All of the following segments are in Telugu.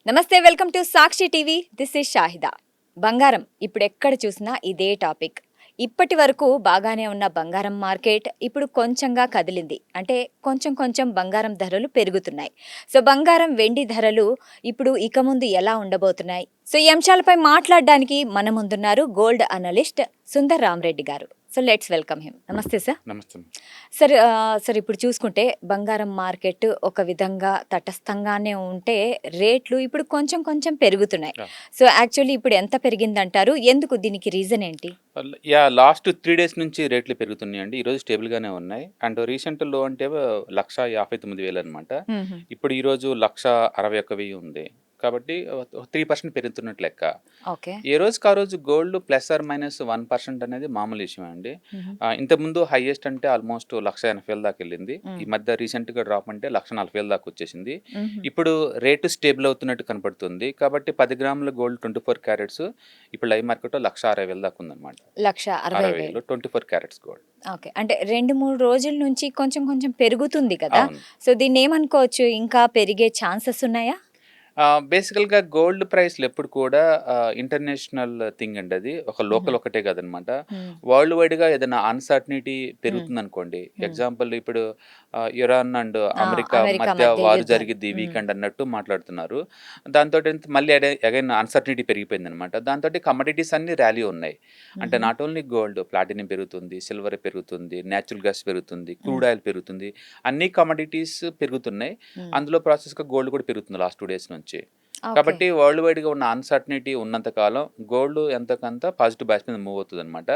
నమస్తే, welcome to Sakshi TV. This is Shahida. బంగారం ఇప్పుడు ఎక్కడ చూసినా ఇదే టాపిక్. ఇప్పటి వరకు బాగానే ఉన్న బంగారం మార్కెట్ ఇప్పుడు కొంచెంగా కదిలింది. అంటే కొంచెం కొంచెం బంగారం ధరలు పెరుగుతున్నాయి. సో బంగారం వెండి ధరలు ఇప్పుడు ఇక ముందు ఎలా ఉండబోతున్నాయి? సో ఈ అంశాలపై మాట్లాడడానికి మన ముందున్నారు గోల్డ్ అనలిస్ట్ సుందర్ రామరెడ్డి గారు. So let's welcome him. నమస్తే సార్. నమస్తే. సార్ ఇప్పుడు చూసుకుంటే బంగారం మార్కెట్ ఒక విధంగా తటస్థంగానే ఉంటే రేట్లు ఇప్పుడు కొంచెం కొంచెం పెరుగుతున్నాయి. సో యాక్చువల్లీ ఇప్పుడు ఎంత పెరిగిందంటారు? ఎందుకు? దీనికి రీజన్ ఏంటి? లాస్ట్ 3 డేస్ నుంచి రేట్లు పెరుగుతున్నాయండి. ఈరోజు స్టేబుల్గానే ఉన్నాయి. అండ్ రీసెంట్ లో అంటే 1,59,000 అనమాట. ఇప్పుడు ఈరోజు 1,61,000 ఉంది. కాబట్టి 3% పెరుగుతున్నట్లు లెక్క. ఓకే. ఏ రోజుకి ఆ రోజు గోల్డ్ ±1% అనేది మామూలు విషయం అండి. ఇంతకుముందు హైయెస్ట్ అంటే ఆల్మోస్ట్ 1,80,000 దాకా వెళ్ళింది. ఈ మధ్య రీసెంట్ గా డ్రాప్ అంటే 1,40,000 దాకా వచ్చేసింది. ఇప్పుడు రేటు స్టేబుల్ అవుతున్నట్టు కనపడుతుంది. కాబట్టి 10 గ్రాముల గోల్డ్ 24 క్యారెట్స్ ఇప్పుడు లైవ్ మార్కెట్ లో 1,60,000 దాకా ఉందన్నమాట. 1,60,000 24 క్యారెట్స్ గోల్డ్. ఓకే. అంటే 2-3 రోజుల నుంచి కొంచెం కొంచెం పెరుగుతుంది కదా. అవును. సో దీన్ని ఏమనుకోవచ్చు? ఇంకా పెరిగే ఛాన్సెస్ ఉన్నాయా? బేసికల్‌గా గోల్డ్ ప్రైస్‌లు ఎప్పుడు కూడా ఇంటర్నేషనల్ థింగ్ అండి అది. ఒక లోకల్ ఒకటే కాదనమాట. వరల్డ్ వైడ్‌గా ఏదైనా అన్‌సర్టనిటీ పెరుగుతుందనుకోండి. ఎగ్జాంపుల్ ఇప్పుడు ఇరాన్ అండ్ అమెరికా మధ్య వార్ జరిగిద్ది వీకెండ్ అన్నట్టు మాట్లాడుతున్నారు. దాంతోటి మళ్ళీ అగైన్ అన్‌సర్టనిటీ పెరిగిపోయిందనమాట. దాంతోటి కమోడిటీస్ అన్నీ ర్యాలీ ఉన్నాయి. అంటే నాట్ ఓన్లీ గోల్డ్, ప్లాటినం పెరుగుతుంది, సిల్వర్ పెరుగుతుంది, నేచురల్ గ్యాస్ పెరుగుతుంది, క్రూడ్ ఆయిల్ పెరుగుతుంది. అన్ని కమోడిటీస్ పెరుగుతున్నాయి. అందులో ప్రాసెస్‌గా గోల్డ్ కూడా పెరుగుతుంది లాస్ట్ 2 డేస్ నుంచి. కాబట్టి వరల్డ్ వైడ్ గా ఉన్న అన్సర్టనిటీ ఉన్నంత కాలం గోల్డ్ ఎంతకంత పాజిటివ్ బ్యాచ్ మీద మూవ్ అవుతుంది అనమాట.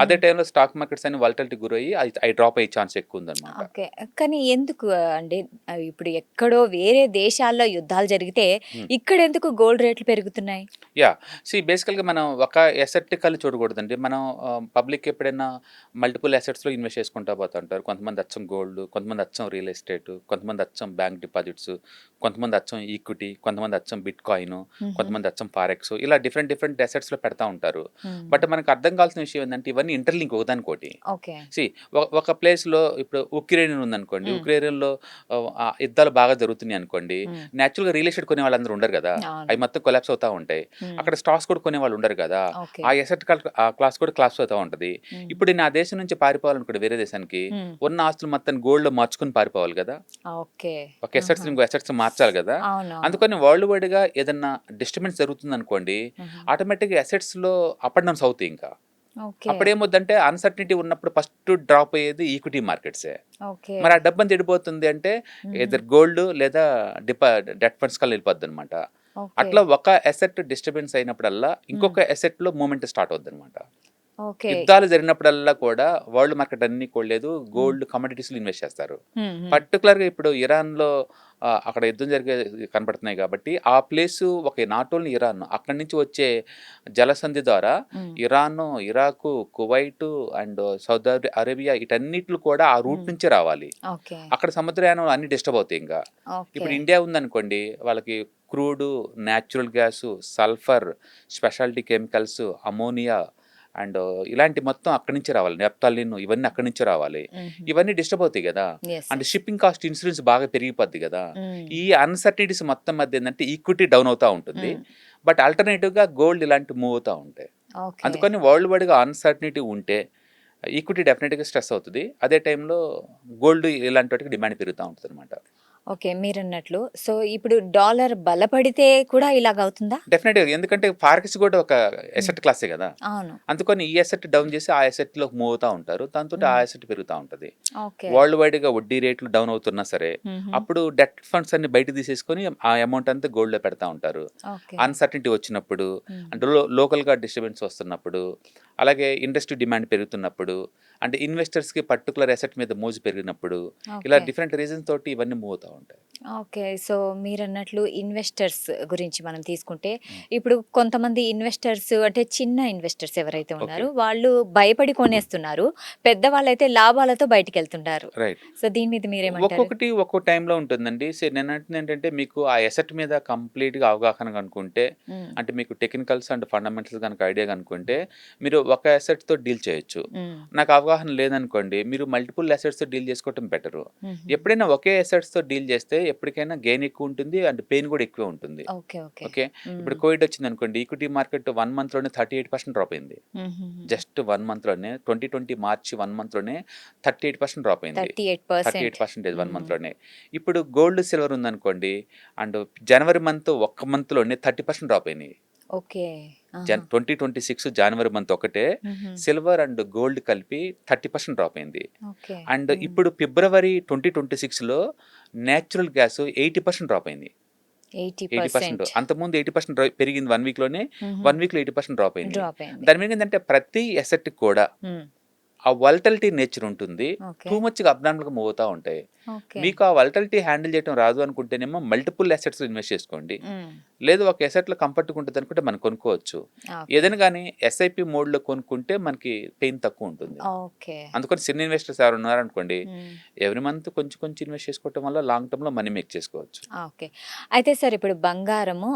అదే టైంలో స్టాక్ మార్కెట్స్ అన్ని వాలటిలిటీ గురయ్యి అవి డ్రాప్ అయ్యే ఛాన్స్ ఎక్కువ ఉందన్నమాట. ఓకే. కానీ ఎందుకు అండి? ఇప్పుడు ఎక్కడో వేరే దేశాల్లో యుద్ధాలు జరిగితే ఇక్కడెందుకు గోల్డ్ రేట్లు పెరుగుతున్నాయి? బేసికల్గా మనం ఒక ఎసెట్ కలిసి చూడకూడదండి. మనం పబ్లిక్ ఎప్పుడైనా మల్టిపుల్ అసెట్స్లో ఇన్వెస్ట్ చేసుకుంటా పోతుంటారు. కొంతమంది అచ్చం గోల్డ్, కొంతమంది అచ్చం రియల్ ఎస్టేట్, కొంతమంది అచ్చం బ్యాంక్ డిపాజిట్స్, కొంతమంది అచ్చం ఈక్విటీ, కొంతమంది అచ్చం బిట్ కాయిన్, కొంతమంది అచ్చం ఫారెక్స్, ఇలా డిఫరెంట్ డిఫరెంట్ అసెట్స్లో పెడతా ఉంటారు. బట్ మనకు అర్థం కావాల్సిన విషయం ఏంటంటే ఇవన్నీ ఇంటర్లింక్ ఒకదానికోటి. ఓకే. ఒక ప్లేస్లో ఇప్పుడు ఉక్రెయిన్ ఉందనుకోండి, ఉక్రెయిన్లో యుద్ధాలు బాగా జరుగుతున్నాయి అనుకోండి, న్యాచురల్గా రియల్ ఎస్టేట్ కొనే వాళ్ళందరూ ఉండరు కదా, అవి మొత్తం కొలాప్స్ అవుతూ ఉంటాయి. అక్కడ స్టాక్స్ కూడా కొనే వాళ్ళు ఉండరు కదా, ఆ ఎసెట్ క్లాస్ కూడా క్లాస్ అవుతూ ఉంటుంది. ఇప్పుడు నా దేశం నుంచి పారిపోవాలనుకోండి వేరే దేశానికి, ఉన్న ఆస్తులు మొత్తం గోల్డ్ లో మార్చుకుని పారిపోవాలి కదా. ఒక ఎసెట్స్ ఇంకో ఎసెట్స్ మార్చాలి కదా. అందుకని వరల్డ్ వైడ్ గా ఏదన్నా డిస్టర్బెన్స్ జరుగుతుంది అనుకోండి, ఆటోమేటిక్ గా ఎసెట్స్ లో అప్ అండ్ డౌన్స్ అవుతాయి. ఇంకా అప్పుడేమొద్దంటే అన్సర్టనిటీ ఉన్నప్పుడు ఫస్ట్ డ్రాప్ అయ్యేది ఈక్విటీ మార్కెట్సే. మరి ఆ డబ్బు అంతా ఎడిపోతుంది అంటే ఎదర్ గోల్డ్ లేదా డెట్ ఫండ్స్ కల్లా వెళ్ళిపోద్ది అనమాట. అట్లా ఒక అసెట్ డిస్టర్బెన్స్ అయినప్పుడల్లా ఇంకొక అసెట్ లో మూమెంట్ స్టార్ట్ అవుద్ది అనమాట. యుద్ధాలు జరిగినప్పుడల్లా కూడా వరల్డ్ మార్కెట్ అన్ని కొనలేదు, గోల్డ్ కమోడిటీస్ లో ఇన్వెస్ట్ చేస్తారు. పర్టికులర్ గా ఇప్పుడు ఇరాన్ లో అక్కడ యుద్ధం జరిగే కనపడుతున్నాయి కాబట్టి ఆ ప్లేస్ ఒక నాట్ ఓన్లీ ఇరాన్, అక్కడి నుంచి వచ్చే జలసంధి ద్వారా Iran, Iraq, Kuwait and Saudi Arabia వీటన్నిటిలో కూడా ఆ రూట్ నుంచే రావాలి. అక్కడ సముద్రయానం అన్ని డిస్టర్బ్ అవుతాయి. ఇంకా ఇప్పుడు ఇండియా ఉందనుకోండి, వాళ్ళకి crude, natural gas, sulphur, speciality chemicals, ammonia and ఇలాంటి మొత్తం అక్కడి నుంచి రావాలి. నెప్తాలిన్ ఇవన్నీ అక్కడి నుంచి రావాలి. ఇవన్నీ డిస్టర్బ్ అవుతాయి కదా. అండ్ షిప్పింగ్ కాస్ట్, ఇన్సూరెన్స్ బాగా పెరిగిపోద్ది కదా. ఈ అన్సర్టనిటీస్ మొత్తం మధ్య ఏంటంటే ఈక్విటీ డౌన్ అవుతూ ఉంటుంది. బట్ ఆల్టర్నేటివ్ గా గోల్డ్ ఇలాంటి మూవ్ అవుతూ ఉంటాయి. అందుకని వరల్డ్ వైడ్ గా అన్సర్టనిటీ ఉంటే ఈక్విటీ డెఫినెట్గా స్ట్రెస్ అవుతుంది. అదే టైంలో గోల్డ్ ఇలాంటి వాటికి డిమాండ్ పెరుగుతూ ఉంటుంది అనమాట. ఓకే, మీరన్నట్లు. సో ఇప్పుడు డాలర్ బలపడితే కూడా ఇలాగవుతుందా? డెఫినెట్గా. ఎందుకంటే ఫారెక్స్ కూడా ఒక ఎసెట్ క్లాసే కదా. అందుకని ఈ ఎసెట్ డౌన్ చేసి ఆ ఎసెట్ లో మూవ్ అవుతా ఉంటారు. దాంతో ఆ ఎసెట్ పెరుగుతూ ఉంటుంది. వరల్డ్ వైడ్ గా వడ్డీ రేట్లు డౌన్ అవుతున్నా సరే అప్పుడు డెట్ ఫండ్స్ అన్ని బయట తీసేసుకొని ఆ అమౌంట్ అంతా గోల్డ్ లో పెడతా ఉంటారు. అన్సర్టనిటీ వచ్చినప్పుడు, అంటే లోకల్ గా డిస్టర్బెన్స్ వస్తున్నప్పుడు, అలాగే ఇండస్ట్రీ డిమాండ్ పెరుగుతున్నప్పుడు, అంటే ఇన్వెస్టర్స్ కి పర్టికులర్ ఎసెట్ మీద మోజు పెరిగినప్పుడు, ఇలా డిఫరెంట్ రీజన్స్ తోటి ఇవన్నీ మూవ్ అవుతా ఉంటాయి. ఓకే. సో మీరన్నట్లు ఇన్వెస్టర్స్ గురించి మనం తీసుకుంటే, ఇప్పుడు కొంతమంది ఇన్వెస్టర్స్ అంటే చిన్న ఇన్వెస్టర్స్ ఎవరైతే ఉన్నారో వాళ్ళు భయపడి కొనేస్తున్నారు. పెద్దవాళ్ళైతే లాభాలతో బయటికెళ్తుంటారు. సో దీని మీద మీరేమంటారు? ఒక్కొక్కటి ఒక్కో టైంలో ఉంటుందండి. నేను అంటుంది ఏంటంటే, మీకు ఆ ఎసెట్ మీద కంప్లీట్ గా అవగాహన కనుకుంటే, అంటే మీకు టెక్నికల్స్ అండ్ ఫండమెంటల్స్ కనుక ఐడియా కనుకుంటే, మీరు ఒక ఎసెట్ తో డీల్ చేయొచ్చు. నాకు అవగాహన లేదనుకోండి, మీరు మల్టిపుల్ అసెట్స్‌తో డీల్ చేసుకోవటం బెటరు. ఎప్పుడైనా ఒకే అసెట్స్‌తో డీల్ చేస్తే ఎప్పటికైనా గెయిన్ ఎక్కువ ఉంటుంది అండ్ పెయిన్ కూడా ఎక్కువే ఉంటుంది. ఓకే. ఓకే. ఓకే. ఇప్పుడు కోవిడ్ వచ్చిందనుకోండి, ఈక్విటీ మార్కెట్ 1 మంత్‌లోనే 38% డ్రాప్ అయింది. జస్ట్ 1 మంత్‌లోనే 2020 మార్చి 1 మంత్‌లోనే 38% డ్రాప్ అయింది. 38%. 38% 1 మంత్‌లోనే. ఇప్పుడు గోల్డ్, సిల్వర్ ఉందనుకోండి అండ్ జనవరి ఒక్క మంత్‌లోనే 30% డ్రాప్ అయినాయి. ఓకే. 2026 జనవరి మంత్ ఒకటే సిల్వర్ అండ్ గోల్డ్ కలిపి 30% డ్రాప్ అయింది. ఓకే. అండ్ ఇప్పుడు ఫిబ్రవరి 2026లో నేచురల్ గ్యాస్ 80% డ్రాప్ అయింది. 80%. 80%. అంతకుముందు 80% పెరిగింది 1 వీక్‌లోనే. 1 వీక్‌లో 80% డ్రాప్ అయింది. డ్రాప్ అయింది. దాని మీద ఏంటంటే ప్రతి అసెట్‌కి కూడా ఆ వోలటిలిటీ నేచర్ ఉంటుంది. ఓకే. టూ మచ్‌గా అబ్నార్మల్‌గా మూవ్ అవుతా ఉంటాయి. ఓకే. మీకు ఆ వోలటిలిటీ హ్యాండిల్ చేయడం రాదు అనుకుంటేనేమో మల్టిపుల్ అసెట్స్‌లో ఇన్వెస్ట్ చేసుకోండి. లేదు ఒక అసెట్‌లో కంఫర్ట్‌గా ఉంటుంది అనుకుంటే మనం కొనుక్కోవచ్చు. ఓకే. ఏదైనా గానీ ఎస్ఐపి మోడ్‌లో కొనుక్కుంటే మనకి పెయిన్ తక్కువ ఉంటుంది. ఓకే. అందుకని చిన్న ఇన్వెస్టర్స్ ఎవరు ఉన్నారనుకోండి, ఎవ్రీ మంత్ కొంచెం కొంచెం ఇన్వెస్ట్ చేసుకోవటం వల్ల లాంగ్ టర్మ్‌లో మనీ మేక్ చేసుకోవచ్చు. ఓకే. అయితే సార్ ఇప్పుడు బంగారము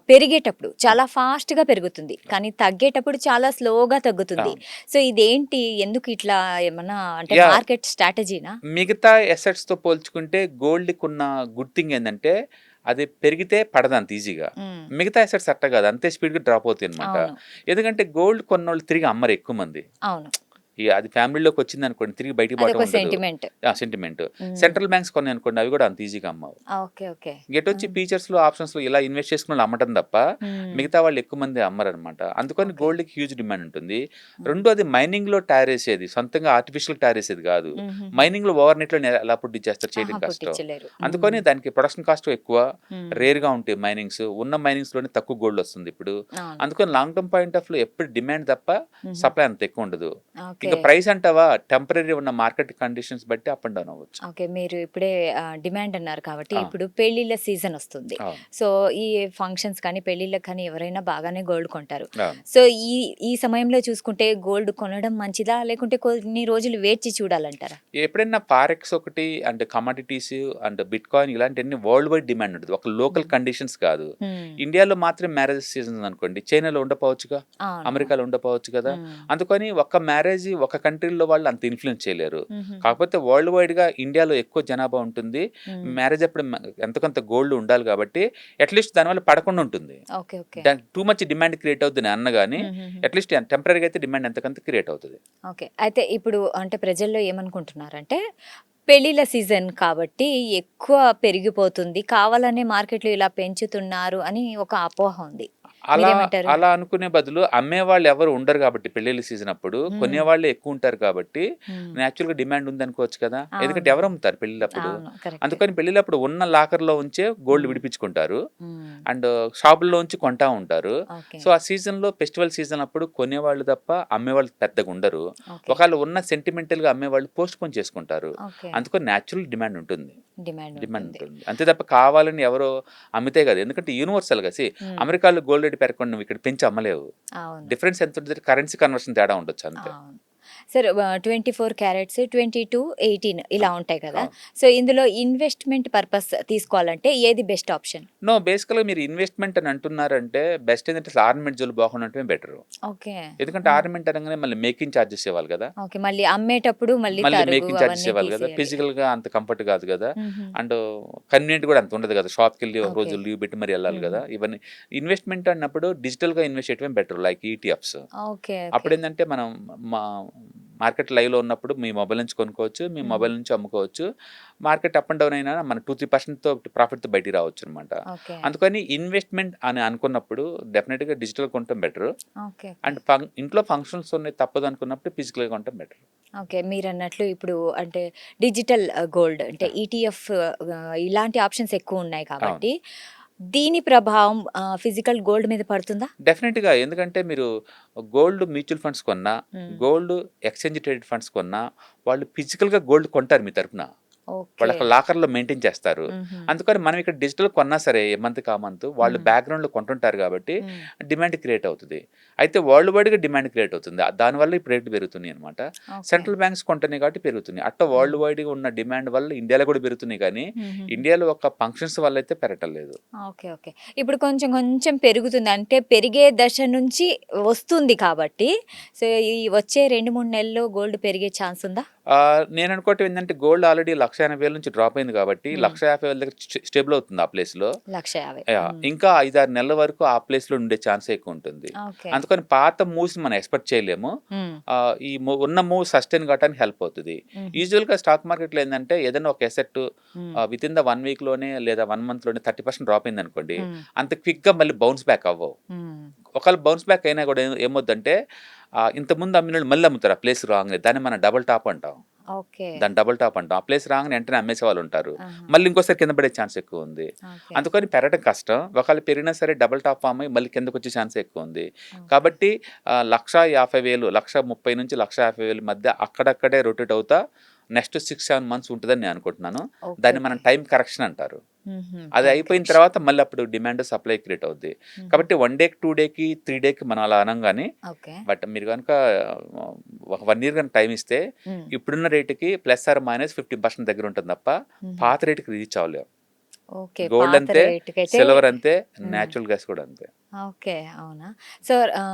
పెరిగేటప్పుడు చాలా ఫాస్ట్‌గా పెరుగుతుంది. కానీ తగ్గేటప్పుడు చాలా స్లోగా తగ్గుతుంది. అవును. సో ఇదేంటి? ఎందుకు ఇట్లా ఏమన్నా అంటే యాహ్! మార్కెట్ స్ట్రాటజీనా? మిగతా అసెట్స్‌తో పోల్చుకుంటే గోల్డ్‌కున్న గుడ్ థింగ్ ఏందంటే, అది పెరిగితే పడదంత ఈజీగా. హ్మ్. మిగతా అసెట్స్ అట్టా కాదు. అంతే స్పీడ్‌గా డ్రాప్ అవుతాయన్నమాట. అవును. ఎందుకంటే గోల్డ్ కొన్నోళ్ళు తిరిగి అమ్మరు ఎక్కువ మంది. అవును. అది ఫ్యామిలీలోకి వచ్చిందనుకోండి తిరిగి బయటికి పోవటం అదొక ఉండదు. సెంటిమెంట్. సెంటిమెంట్. హ్మ్. సెంట్రల్ బ్యాంక్స్ కొన్నాయనుకోండి అవి కూడా అంత ఈజీగా అమ్మవు. ఓకే. ఓకే. గెటొచ్చి ఫీచర్స్‌లో, ఆప్షన్స్‌లో ఇలా ఇన్వెస్ట్ చేసుకున్నోళ్ళు అమ్మటం తప్ప, మిగతా వాళ్ళు ఎక్కువ మంది అమ్మరనమాట. అందుకని ఓకే. గోల్డ్‌కి హ్యూజ్ డిమాండ్ ఉంటుంది. రెండోది మైనింగ్‌లో టారేసేది. సొంతంగా ఆర్టిఫిషియల్ టారేసేది కాదు. మైనింగ్‌లో ఓవర్ నైట్‌లో ఎలా ప్రొడ్యూస్ చేస్తారు చేయడం కష్టం. పుట్టించలేరు. అందుకని దానికి ప్రొడక్షన్ కాస్ట్ ఎక్కువ. రేర్‌గా ఉంటాయి మైనింగ్స్. ఉన్న మైనింగ్స్‌లోనే తక్కువ గోల్డ్ వస్తుంది ఇప్పుడు. అవును. అందుకని లాంగ్ టర్మ్ పాయింట్ ఆఫ్ వ్యూలో ఎప్పుడు డిమాండ్ తప్ప సప్లై అంత ఎక్కువ ఉండదు. ఓకే. ఇంకా ప్రైస్ అంటావా టెంపరరీ ఉన్న మార్కెట్ కండిషన్స్ బట్టి అప్ అండ్ డౌన్ అవ్వచ్చు. ఓకే. మీరు ఇప్పుడే డిమాండ్ అన్నారు కాబట్టి ఆ! ఇప్పుడు పెళ్ళిళ్ళ సీజన్ వస్తుంది. అవును. సో ఈ ఫంక్షన్స్ కానీ, పెళ్ళిళ్ళకి కానీ ఎవరైనా బాగానే గోల్డ్ కొంటారు. అవును. సో ఈ ఈ సమయంలో చూసుకుంటే గోల్డ్ కొనడం మంచిదా? లేకుంటే కొన్ని రోజులు వేచి చూడాలంటారా? ఎప్పుడైనా ఫారెక్స్ ఒకటి అండ్ కమోడిటీస్ అండ్ బిట్‌కాయిన్ ఇలాంటివన్నీ వరల్డ్ వైడ్ డిమాండ్ ఉంటది. ఒక లోకల్ కండిషన్స్ కాదు. ఇండియాలో మాత్రమే మ్యారేజెస్ సీజన్ ఉందనుకోండి. చైనాలో ఉండకపోవచ్చుగా. అవును. అమెరికాలో ఉండకపోవచ్చు కదా! అందుకని ఒక్క మ్యారేజ్ ఒక కంట్రీలో వాళ్ళు అంత ఇన్‌ఫ్లూయెన్స్ చేయలేరు. కాకపోతే వరల్డ్ వైడ్‌గా ఇండియాలో ఎక్కువ జనాభా ఉంటుంది. మ్యారేజ్ అప్పుడు ఎంతో కొంత గోల్డ్ ఉండాలి కాబట్టి అట్‌లీస్ట్ దానివల్ల పడకుండా ఉంటుంది. Okay. Okay. Too much demand create అవుద్దని అన్నా గాని అట్‌లీస్ట్ టెంపరరీగా అయితే డిమాండ్ ఎంతకంత క్రియేట్ అవుతది. ఓకే. అయితే ఇప్పుడు అంటే ప్రజల్లో ఏమనుకుంటున్నారంటే, పెళ్ళిళ్ళ సీజన్ కాబట్టి ఎక్కువ పెరిగిపోతుంది. కావాలనే మార్కెట్‌లో ఇలా పెంచుతున్నారు అని ఒక అపోహ ఉంది. అలా మీరేమంటారు? అలా అనుకునే బదులు అమ్మేవాళ్ళు ఎవరు ఉండరు కాబట్టి పెళ్ళిళ్ళ సీజన్ అప్పుడు కొనేవాళ్ళే ఎక్కువ ఉంటారు కాబట్టి నేచురల్‌గా డిమాండ్ ఉందనుకోవచ్చు కదా! ఎందుకంటే అవును. ఎవరు అమ్ముతారు పెళ్ళిళ్ళప్పుడు. అవును. కరెక్టే. అందుకని పెళ్ళిళ్ళప్పుడు ఉన్న లాకర్‌లో ఉంచే గోల్డ్ విడిపించుకుంటారు. అండ్ షాపుల్లో ఉంచి కొంటా ఉంటారు. ఓకే. సో, ఆ సీజన్‌లో ఫెస్టివల్ సీజన్ అప్పుడు కొనేవాళ్ళు తప్ప అమ్మేవాళ్ళు పెద్దగా ఉండరు. ఓకే. ఒకవేళ ఉన్న సెంటిమెంటల్‌గా అమ్మేవాళ్ళు పోస్ట్‌పోన్ చేసుకుంటారు. ఓకే. అందుకని నేచురల్ డిమాండ్ ఉంటుంది. డిమాండ్ డిమాండ్ ఉంటుంది. ఉంటుంది. అంతే తప్ప కావాలని ఎవరో అమ్మితే కాదు. ఎందుకంటే యూనివర్సల్‌గా అమెరికాలో గోల్డ్ రేట్ పెరగకుండా నువ్వు ఇక్కడ పెంచి అమ్మలేవు. అవును. డిఫరెన్స్ ఎంత ఉంటది కరెన్సీ కన్వర్షన్ తేడా ఉండొచ్చు అంతే. అవును. సరే 24 క్యారెట్స్, 22, 18 ఆ! ఇలా ఉంటాయి కదా! అవును. సో, ఇందులో ఇన్వెస్ట్‌మెంట్ పర్పస్ తీసుకోవాలంటే ఏది బెస్ట్ ఆప్షన్? నో బేసికల్‌గా మీరు ఇన్వెస్ట్‌మెంట్ అని అంటున్నారంటే బెస్ట్ ఏంటంటే అసలు ఆర్నమెంట్ జోలికి పోకుండా ఉండటమే బెటరు. ఓకే. ఎందుకంటే ఆర్నమెంట్ అనగానే మళ్ళీ మేకింగ్ చార్జెస్ ఇవ్వాలి కదా! ఓకే. మళ్ళీ అమ్మేటప్పుడు మళ్ళీ మళ్ళీ తరుగు మేకింగ్ చార్జెస్ అవన్నీ ఇవ్వాలి కదా! తీసేయాలి. ఫిజికల్‌గా అంత కంఫర్ట్ కాదు కదా! హుహు. అండ్ కన్వీనియంట్ కూడా అంత ఉండదు కదా! షాప్‌కెళ్ళి ఒక ఓకే. రోజు లీవ్ పెట్టి మరి ఎళ్ళాలి కదా! హుహు. ఇవన్నీ ఇన్వెస్ట్‌మెంట్ అన్నప్పుడు డిజిటల్‌గా ఇన్వెస్ట్ చేయడమే better like ETFs. Okay. Okay. అప్పుడేందంటే మనం మా మార్కెట్ లైవ్‌లో ఉన్నప్పుడు మీ మొబైల్ నుంచి కొనుక్కోవచ్చు. మీ మొబైల్ నుంచి అమ్ముకోవచ్చు. మార్కెట్ అప్ అండ్ డౌన్ అయినా మన 2, 3%తో ప్రాఫిట్‌తో బయటికి రావచ్చనమాట. ఓకే. అందుకని ఇన్వెస్ట్‌మెంట్ అని అనుకున్నప్పుడు డెఫినిట్‌గా డిజిటల్ కొనటం బెటరు. ఓకే. ఓకే. అండ్ ఇంట్లో ఫంక్షన్స్ ఉన్నాయి తప్పదనుకున్నప్పుడు ఫిజికల్‌గా కొనటం బెటర్. ఓకే. మీరన్నట్లు ఇప్పుడు అంటే డిజిటల్ గోల్డ్ అంటే ఆ! ఈటీఎఫ్ ఇలాంటి ఆప్షన్స్ ఎక్కువున్నాయి అవును. కాబట్టి, దీని ప్రభావం ఫిజికల్ గోల్డ్ మీద పడుతుందా? డెఫినిట్‌గా. ఎందుకంటే మీరు గోల్డ్ మ్యూచువల్ ఫండ్స్ కొన్నా, హ్మ్. గోల్డ్ ఎక్స్‌చేంజ్ ట్రేడెడ్ ఫండ్స్ కొన్నా, వాళ్ళు ఫిజికల్‌గా గోల్డ్ కొంటారు మీ తరపున. ఓకే. వాళ్ళ లాకర్‌లో మెయింటైన్ చేస్తారు. హుహు. అందుకని మనం ఇక్కడ డిజిటల్ కొన్నా సరే ఏ మంత్‌కి ఆ మంత్ వాళ్ళు హ్మ్. బ్యాక్‌గ్రౌండ్‌లో కొంటుంటారు కాబట్టి హ్మ్. డిమాండ్ క్రియేట్ అవుతది. అయితే వరల్డ్ వైడ్‌గా డిమాండ్ క్రియేట్ అవుతుంది. దానివల్ల ఇప్పుడు రేట్లు పెరుగుతున్నాయన్నమాట. ఓకే. సెంట్రల్ బ్యాంక్స్ కొంటున్నాయి కాబట్టి పెరుగుతున్నాయి. అట్లా హ్మ్. వరల్డ్ వైడ్‌గా ఉన్న డిమాండ్ వల్ల ఇండియాలో కూడా పెరుగుతున్నాయి కానీ హుహుహు. ఇండియాలో ఒక ఫంక్షన్స్ వల్ల అయితే పెరగటం లేదు. ఓకే. ఓకే. ఇప్పుడు కొంచెం కొంచెం పెరుగుతుంది. అంటే పెరిగే దశ నుంచి వస్తుంది కాబట్టి, సో, ఈ వచ్చే 2, 3 నెలల్లో గోల్డ్ పెరిగే ఛాన్స్ ఉందా? నేను అనుకోవటం ఏంటంటే గోల్డ్ ఆల్రెడీ 1,80,000 నుంచి డ్రాప్ అయింది కాబట్టి హ్మ్. 1,50,000 దగ్గర స్టేబుల్ అవుతుంది ఆ ప్లేస్‌లో. 1,50,000. యాహ్! హ్మ్. ఇంకా 5, 6 నెలల వరకు ఆ ప్లేస్‌లో ఉండే ఛాన్సే ఎక్కువుంటుంది. ఓకే. అందుకని పాత మూవ్స్‌ని మనం ఎక్స్‌పెక్ట్ చేయలేము. హ్మ్. ఈ ఉన్న మూవ్ సస్టైన్ కావడానికి హెల్ప్ అవుతది. హుహు. యూజువల్‌గా స్టాక్ మార్కెట్‌లో ఏందంటే ఏదైనా ఒక అసెట్ హ్మ్. వితిన్ ద 1 వీక్‌లోనే లేదా 1 మంత్‌లోనే 30% డ్రాప్ అయిందనుకోండి, హ్మ్. అంత క్విక్‌గా మళ్ళీ బౌన్స్ బ్యాక్ అవ్వవు. హ్మ్. ఒకవేళ బౌన్స్ బ్యాక్ అయినా కూడా ఏమవుద్దంటే ఇంతకుముందు అమ్మినోళ్ళు మళ్ళీ అమ్ముతారు ఆ ప్లేస్ రాంగానే. దాన్ని మనం డబుల్ టాప్ అంటాం. ఓకే. దాన్ని డబుల్ టాప్ అంటాం. ఆ ప్లేస్ రాంగానే వెంటనే అమ్మేసేవాళ్ళుంటారు. ఆహా! మళ్ళీ ఇంకోసారి కింద పడే ఛాన్స్ ఎక్కువుంది. ఓకే. అందుకని పెరగడం కష్టం. ఒకవేళ పెరిగినా సరే డబుల్ టాప్ ఫార్మ్ అయ్యి మళ్ళీ కిందకొచ్చే ఛాన్సే ఎక్కువుంది. ఓకే. కాబట్టి 1,50,000 1,30,000 నుంచి 1,50,000 మధ్య అక్కడక్కడే రొటేట్ అవుతా నెక్స్ట్ 6, 7 మంత్స్ ఉంటదని నేను అనుకుంటున్నాను. ఓకే. దాన్ని మనం ఓకే. టైమ్ కరెక్షన్ అంటారు. హుహు. అది టైమ్ అయిపోయిన కరెక్షన్. తర్వాత మళ్ళీ అప్పుడు డిమాండ్, సప్లై క్రియేట్ అవుద్ది. హుహు. కాబట్టి 1 డేకి, 2 డేకి, 3 డేకి మనం అలా అనం గాని, ఓకే. బట్ మీరు గనుక ఒక 1 ఇయర్ గనుక టైమ్ ఇస్తే హ్మ్. ఇప్పుడున్న రేట్‌కి ప్లస్ ఆర్ మైనస్ 50% దగ్గర ఉంటుంది తప్ప హుహు. పాత రేట్‌కి రీచ్ అవ్వలేం. ఓకే. గోల్డ్ పాత అంతే, రేట్‌కైతే సిల్వర్ అంతే, హ్మ్. నేచురల్ గ్యాస్ కూడా అంతే. ఓకే. అవునా? సో,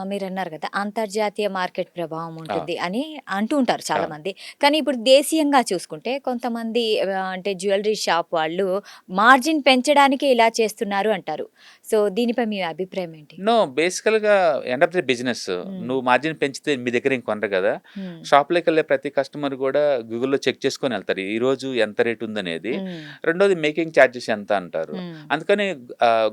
మీరన్నారు గదా! అంతర్జాతీయ మార్కెట్ ప్రభావం ఆ! ఉంటుంది అని అంటూ ఉంటారు అవును. చాలామంది. కానీ ఇప్పుడు దేశీయంగా చూసుకుంటే కొంతమంది అంటే జ్యువెల్లరీ షాప్ వాళ్ళు మార్జిన్ పెంచడానికే ఇలా చేస్తున్నారు అంటారు. సో, దీనిపై మీ అభిప్రాయం ఏంటి? నో. బేసికల్‌గా ఎండ్ ఆఫ్ ది బిజినెస్. హ్మ్. నువ్వు మార్జిన్ పెంచితే మీ దగ్గర ఇంక కొనరు గదా! హ్మ్. షాప్‌లోకెళ్ళే ప్రతి కస్టమర్ గూడా గూగుల్‌లో చెక్ చేసుకొని ఎళ్తారు. ఈరోజు ఎంత రేట్ ఉందనేది. హ్మ్. రెండోది మేకింగ్ చార్జెస్ ఎంత అంటారు. హ్మ్. అందుకని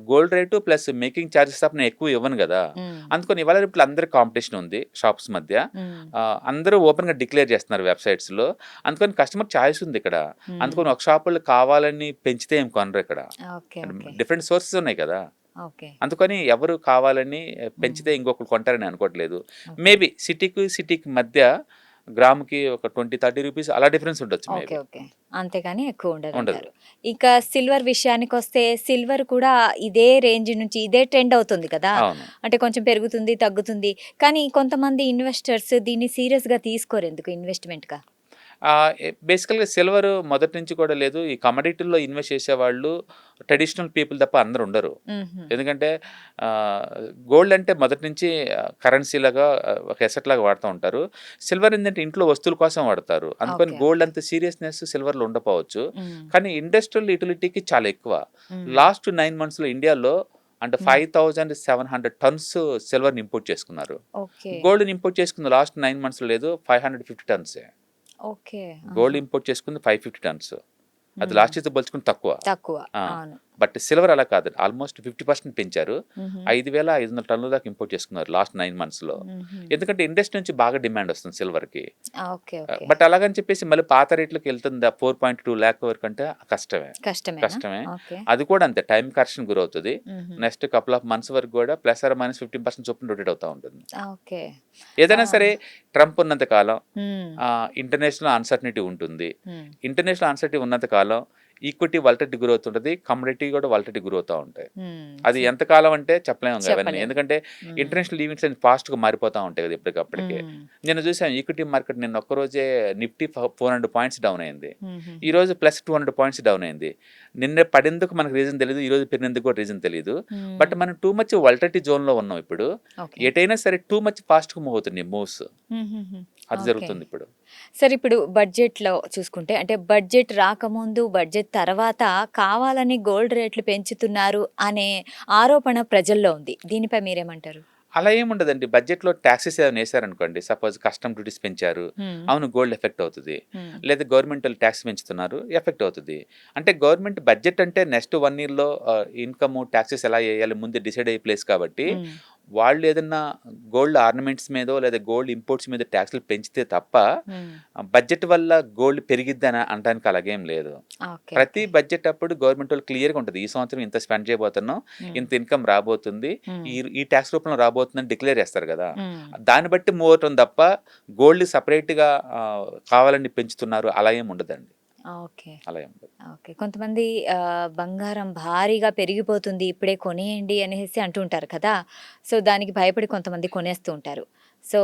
gold rate plus making charges తప్ప నేను ఎక్కువ ఇవ్వను గదా! హ్మ్. అందుకని ఇవాళ రేపు అందరికి కాంపిటీషన్ ఉంది షాప్స్ మధ్య. హ్మ్. అందరూ ఓపెన్‌గా డిక్లేర్ చేస్తున్నారు వెబ్‌సైట్స్‌లో. అందుకని కస్టమర్ చాయిస్ ఉందిక్కడ. హ్మ్. అందుకని ఒక షాపోళ్ళు కావాలని పెంచితే ఏం కొనరిక్కడ. ఓకే. ఓకే. డిఫరెంట్ సోర్సెస్ ఉన్నాయి కదా! ఓకే. అందుకని ఎవరు కావాలని హ్మ్. పెంచితే ఇంకొకళ్ళు కొంటారని అనుకోవట్లేదు. ఓకే. మేబీ సిటీకి మధ్య గ్రామ్‌కి ఒక 20, 30 రూపీస్ అలా డిఫరెన్స్ ఉండొచ్చు ఓకే. మేబీ. ఓకే. అంతేగాని ఎక్కువ ఉండదు. ఉండదంటారు. ఇక సిల్వర్ విషయానికొస్తే సిల్వర్ కూడా ఇదే రేంజ్ నుంచి ఇదే ట్రెండ్ అవుతుంది కదా! అవును. అంటే కొంచెం పెరుగుతుంది, తగ్గుతుంది. కానీ కొంతమంది ఇన్వెస్టర్స్ దీన్ని సీరియస్‌గా తీసుకోరెందుకు ఇన్వెస్ట్‌మెంట్‌గా? బేసికల్‌గా సిల్వర్ మొదటి నుంచి కూడా లేదు. ఈ కమోడిటీల్లో ఇన్వెస్ట్ చేసేవాళ్ళు ట్రెడిషనల్ పీపుల్ తప్ప అందరూ ఉండరు. హుహు. ఎందుకంటే ఆహ్, గోల్డ్ అంటే మొదటి నుంచి కరెన్సీలాగా ఒక అసెట్ లాగా వాడుతా ఉంటారు. సిల్వర్ ఏందంటే ఇంట్లో వస్తువుల కోసం వాడతారు. అందుకని ఓకే. Gold okay. అంత సీరియస్‌నెస్ సిల్వర్‌లో ఉండకపోవచ్చు. హ్మ్. కానీ ఇండస్ట్రియల్ యుటిలిటీకి చాలా ఎక్కువ. హ్మ్. లాస్ట్ 9 మంత్స్‌లో ఇండియాలో అంటే హ్మ్. 5,700 టన్స్ సిల్వర్‌ని ఇంపోర్ట్ చేసుకున్నారు. ఓకే. గోల్డ్‌ని ఇంపోర్ట్ చేసుకుంది లాస్ట్ 9 మంత్స్‌లో లేదు 550 టన్సే. ఓకే. గోల్డ్ ఆహా! ఇంపోర్ట్ చేసుకుంది 550 టన్స్. అది హ్మ్. లాస్ట్ ఇయర్‌తో పోల్చుకుంటే తక్కువ. తక్కువ. ఆ! అవును. బట్ సిల్వర్ అలా కాదు. ఆల్‌మోస్ట్ 50% పెంచారు. హుహు. 5,500 టన్నుల దాకా ఇంపోర్ట్ చేసుకున్నారు లాస్ట్ 9 మంత్స్‌లో. హుహు. ఎందుకంటే ఇండస్ట్రీ నుంచి బాగా డిమాండ్ వస్తుంది సిల్వర్‌కి. ఓకే. ఓకే. బట్ అలాగని చెప్పేసి మళ్ళీ పాత రేట్లకి వెళ్తుందా 4.2 లాక్ వరకంటే కష్టమే. కష్టమేనా? కష్టమే. ఓకే. అది కూడా అంతే టైమ్ కరెక్షన్ గురవుతది. హుహు. నెక్స్ట్ కపుల్ ఆఫ్ మంత్స్ వరకు కూడా ప్లస్ ఆర్ మైనస్ 15% చొప్పున రొటేట్ అవుతా ఉంటుంది. ఓకే. ఏదైనా ఆ! సరే ట్రంప్ ఉన్నంత కాలం హ్మ్. ఇంటర్నేషనల్ అన్సర్టనిటీ ఉంటుంది. హ్మ్. ఇంటర్నేషనల్ అన్సర్టనిటీ ఉన్నంత కాలం ఈక్విటీ వాలటిలిటీ గ్రోత్ ఉంటది. కమోడిటీ కూడా వాలటిలిటీ గ్రోత్ అవుతా ఉంటాయి. హ్మ్. అది ఎంతకాలం అంటే చెప్పలేము ఇంగ అవన్నీ. చెప్పలేము. ఎందుకంటే హ్మ్. ఇంటర్నేషనల్ ఈవెంట్స్ అన్ని ఫాస్ట్‌గా మారిపోతా ఉంటాయి కదా! ఎప్పటికప్పటికే. హ్మ్. నిన్న చూసాం ఈక్విటీ మార్కెట్ నిన్న ఒక్కరోజే నిఫ్టీ 400 పాయింట్స్ డౌన్ అయింది. హుహుహు. ఈరోజు ప్లస్ 200 పాయింట్స్ డౌన్ అయింది. నిన్న పడేందుకు మనకు రీజన్ తెలీదు. ఈరోజు పెరిగినందుకు కూడా రీజన్ తెలీదు. హ్మ్. బట్ మనం టూ మచ్ వాలటిలిటీ జోన్‌లో ఉన్నాం ఇప్పుడు. ఓకే. ఎటైనా సరే టూ మచ్ ఫాస్ట్‌గా మూవ్ అవుతున్నాయి మూవ్స్. హుహుహు. అది ఓకే. జరుగుతుందిప్పుడు. సరే ఇప్పుడు బడ్జెట్‌లో చూసుకుంటే అంటే బడ్జెట్ రాకముందు, బడ్జెట్ తర్వాత కావాలని గోల్డ్ రేట్లు పెంచుతున్నారు అనే ఆరోపణ ప్రజల్లో ఉంది. దీనిపై మీరేమంటారు? అలా ఏముండదండి. బడ్జెట్‌లో టాక్సెస్ ఏమైనా ఏసారనుకోండి. సపోజ్ కస్టమ్ డ్యూటీస్ పెంచారు. హ్మ్. అవును గోల్డ్ ఎఫెక్ట్ అవుతది. హ్మ్. లేదా గవర్నమెంటోళ్ళు టాక్స్ పెంచుతున్నారు. ఎఫెక్ట్ అవుతది. అంటే గవర్నమెంట్ బడ్జెట్ అంటే నెక్స్ట్ 1 ఇయర్‌లో ఇన్‌కమ్, టాక్సెస్ ఎలా ఎయాలి ముందే డిసైడ్ అయ్యే ప్లేస్ కాబట్టి, హ్మ్. వాళ్ళు ఏదన్నా గోల్డ్ ఆర్నమెంట్స్ మీదో లేదా గోల్డ్ ఇంపోర్ట్స్ మీద టాక్స్‌లు పెంచితే తప్ప హ్మ్. బడ్జెట్ వల్ల గోల్డ్ పెరిగిద్దని అనటానికి అలాగేం లేదు. ఓకే. ప్రతి ఓకే. బడ్జెట్ అప్పుడు గవర్నమెంటోళ్ళు క్లియర్‌గా ఉంటది. ఈ సంవత్సరం ఇంత స్పెండ్ చేయబోతున్నాం. హ్మ్. ఇంత ఇన్‌కమ్ రాబోతుంది. హ్మ్. ఈ టాక్స్ రూపంలో రాబోతుందని డిక్లేర్ చేస్తారు గదా! హ్మ్. దాన్ని బట్టి మూవ్ అవుతుంది తప్ప గోల్డ్ సెపరేట్‌గా కావాలని పెంచుతున్నారు అలా ఏమి ఉండదండి. ఓకే. అలా ఏం లేదు. ఓకే. కొంతమంది బంగారం భారీగా పెరిగిపోతుంది ఇప్పుడే కొనేయండి అనేసి అంటుంటారు కదా! సో, దానికి భయపడి కొంతమంది కొనేస్తూ ఉంటారు. సో,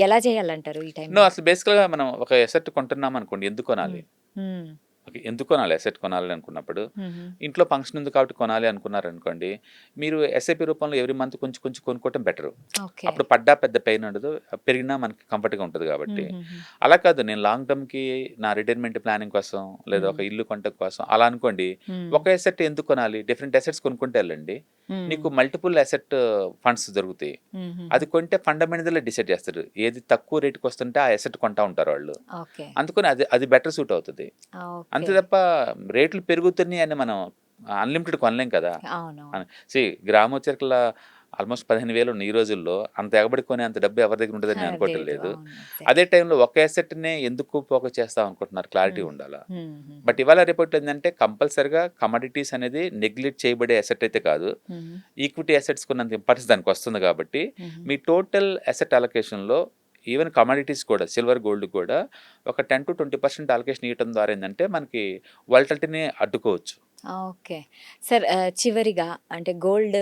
ఎలా చేయాలంటారు ఈ నో, టైంలో? అసలు బేసికల్‌గా మనం ఒక ఎసెట్ కొంటున్నామనుకోండి, ఎందుకు కొనాలి? హ్మ్. హ్మ్. ఓకే. ఎందుకు కొనాలి ఎసెట్ కొనాలి అనుకున్నప్పుడు? హుహు. ఇంట్లో ఫంక్షన్ ఉంది కాబట్టి కొనాలి అనుకున్నారనుకోండి, మీరు ఎస్ఐపి రూపంలో ఎవ్రీ మంత్ కొంచెం కొంచెం కొనుక్కోవటం బెటరు. ఓకే. అప్పుడు పడ్డా పెద్ద పెయిన్ ఉండదు. పెరిగినా మనకి కంఫర్ట్‌గా ఉంటది కాబట్టి. హుహుహు. అలా కాదు, నేను లాంగ్ టర్మ్‌కి నా రిటైర్మెంట్ ప్లానింగ్ కోసం లేదా ఒక హ్మ్. ఇల్లు కొనటం కోసం అలా అనుకోండి. హ్మ్. ఒక ఎసెట్ ఎందుకు కొనాలి? డిఫరెంట్ ఎసెట్స్ కొనుక్కుంటే ఎళ్ళండి. హ్మ్. నీకు మల్టిపుల్ ఎసెట్ ఫండ్స్ దొరుకుతాయి. హుహుహు. అది కొంటే ఫండమెంటల్‌గా డిసైడ్ చేస్తారు. ఏది తక్కువ రేట్‌కి వస్తుంటే ఆ ఎసెట్ కొంటా ఉంటారు వాళ్ళు. ఓకే. అందుకని అది అది బెటర్ సూట్ అవుతది. ఓకే. అంతే తప్ప రేట్లు పెరుగుతున్నాయి అని మనం అన్‌లిమిటెడ్ కొనలేం కదా! అవునవును. గ్రామం చరకల ఆల్‌మోస్ట్ 15,000 ఉన్నాయి ఈ రోజుల్లో. అంత ఎగబడి కొనే అంత డబ్బు ఎవరి దగ్గర ఉంటదని నేను అనుకోవటం లేదు. లేదు. అవును. అదే ఎగ్జాక్ట్‌లీ. టైంలో ఒక అసెట్‌నే ఎందుకు ఫోకస్ చేస్తాం అనుకుంటున్నారు, క్లారిటీ హ్మ్. ఉండాల. హుహుహు. బట్ ఇవాళ రేపట్లో ఏందంటే కంపల్సరీగా కమోడిటీస్ అనేది నెగ్లెక్ట్ చేయబడే అసెట్ అయితే కాదు. హుహు. ఈక్విటీ అసెట్స్ కున్నంత ఇంపార్టెన్స్ దానికొస్తుంది కాబట్టి, హుహు. మీ టోటల్ అసెట్ అలొకేషన్‌లో ఈవెన్ కమోడిటీస్ కూడా సిల్వర్, గోల్డ్ కూడా ఒక 10-20% అలొకేషన్ ఇయటం ద్వారా ఏందంటే మనకి వోలటిలిటీని అడ్డుకోవచ్చు. ఓకే. సార్ చివరిగా అంటే గోల్డ్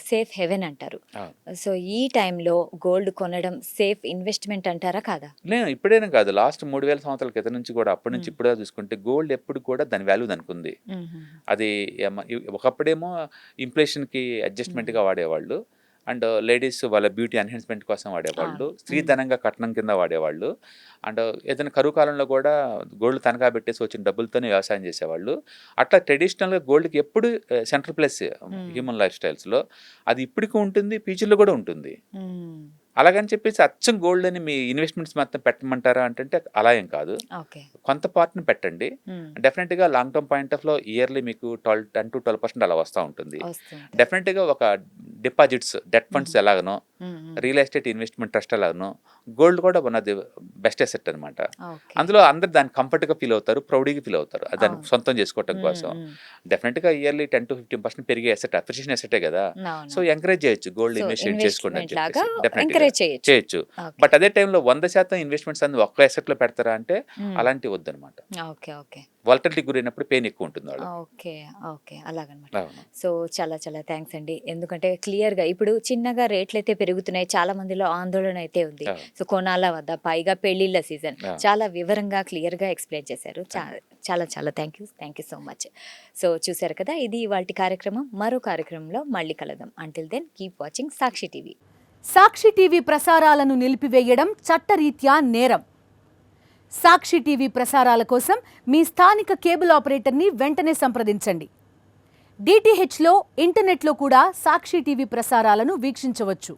సేఫ్ హెవెన్ అంటారు. అవును. సో, ఈ టైంలో గోల్డ్ కొనడం సేఫ్ ఇన్వెస్ట్‌మెంట్ అంటారా? కాదా? నేను ఇప్పుడేనే కాదు, లాస్ట్ 3000 సంవత్సరాల క్రితం నుంచి కూడా, అప్పటి నుంచి హ్మ్. ఇప్పుడుగా చూసుకుంటే గోల్డ్ ఎప్పుడు కూడా దాని వాల్యూ దానికుంది. హుహుహు. అది ఒకప్పుడేమో ఇన్‌ఫ్లేషన్‌కి హ్మ్. అడ్జస్ట్‌మెంట్‌గా వాడేవాళ్ళు. అండ్ లేడీస్ వాళ్ళ బ్యూటీ ఎన్హాన్స్‌మెంట్ కోసం వాడేవాళ్ళు. అవును. హ్మ్. స్త్రీధనంగా కట్నం కింద వాడేవాళ్ళు. అండ్ ఏదైనా కరువు కాలంలో కూడా గోల్డ్ తనఖా పెట్టేసి వచ్చిన డబ్బులతోనే వ్యవసాయం చేసేవాళ్ళు. అట్లా ట్రెడిషనల్‌గా గోల్డ్‌కి ఎప్పుడు central place hmm. Human life స్టైల్స్‌లో. అది ఇప్పటికి ఉంటుంది, ఫ్యూచర్‌లో కూడా ఉంటుంది. హ్మ్. అలాగని చెప్పేసి అచ్చం గోల్డ్ అని మీ ఇన్వెస్ట్మెంట్స్ మొత్తం పెట్టమంటారా అంటే అలా ఏం కాదు. ఓకే. కొంత పార్ట్‌ని పెట్టండి. హ్మ్. డెఫినెట్‌గా లాంగ్ టర్మ్ పాయింట్ ఆఫ్‌లో ఇయర్‌లీ మీకు 10-12% అలా వస్తా ఉంటుంది. వస్తుంటాయి. డెఫినెట్‌గా ఒక డిపాజిట్స్, డెట్ హుహు. ఫండ్స్ ఎలాగనో, hmm. Hmm. Real estate investment trust ఎలాగనో, గోల్డ్ కూడా one of the best asset అనమాట. ఓకే. అందులో అందరూ దాన్ని కంఫర్ట్‌గా ఫీల్ అవుతారు. ప్రౌడ్‌గా ఫీల్ అవుతారు. దాన్ని అవును. సొంతం చేసుకోవటం హ్మ్. కోసం. హ్మ్. డెఫినెట్‌గా ఇయర్‌లీ 10-15% పెరిగే అసెట్, అప్రిషియేషన్ అసెటే కదా! సో, అవునవును. ఎంకరేజ్ చేయొచ్చు గోల్డ్ సో, ఇన్వెస్ట్ చేసుకోండి అని ఇన్వెస్ట్‌మెంట్ లాగా చెప్పేసి. డెఫినెట్‌గా ఎంకరేజ్ చేయొచ్చు. చేయొచ్చు. ఓకే. బట్ అదే టైంలో 100% ఇన్వెస్ట్‌మెంట్స్ అన్ని ఒక్క అసెట్‌లో పెడతారా అంటే హ్మ్. అలాంటివి వద్దనమాట. ఓకే. ఓకే. వోలటిలిటీకి గురైనప్పుడు పెయిన్ ఎక్కువ ఉంటుంది వాళ్ళకి. ఓకే. ఓకే. అలాగనమాట. అవును. సో, చాలా చాలా థాంక్స్ అండి. ఎందుకంటే క్లియర్‌గా ఇప్పుడు చిన్నగా రేట్లయితే పెరుగుతున్నాయి. చాలా మందిలో ఆందోళన అయితే ఉంది. అవును. సో, కొనాలా వద్దా? పైగా పెళ్ళిళ్ళ సీజన్. అవును. చాలా వివరంగా క్లియర్‌గా ఎక్స్‌ప్లెయిన్ చేశారు. థాంక్ చాలా చాలా thank you. Thank you so much. So, చూసారు కదా! ఇది ఇవాల్టి కార్యక్రమం. మరో కార్యక్రమంలో మళ్ళీ కలుద్దాం. అంటిల్ దెన్ కీప్ వాచింగ్ సాక్షి టీవీ. సాక్షి టీవీ ప్రసారాలను నిలిపివేయడం చట్టరీత్యా నేరం. సాక్షి టీవీ ప్రసారాల కోసం మీ స్థానిక కేబుల్ ఆపరేటర్ని వెంటనే సంప్రదించండి. డిటిహెచ్లో, ఇంటర్నెట్లో కూడా సాక్షి టీవీ ప్రసారాలను వీక్షించవచ్చు.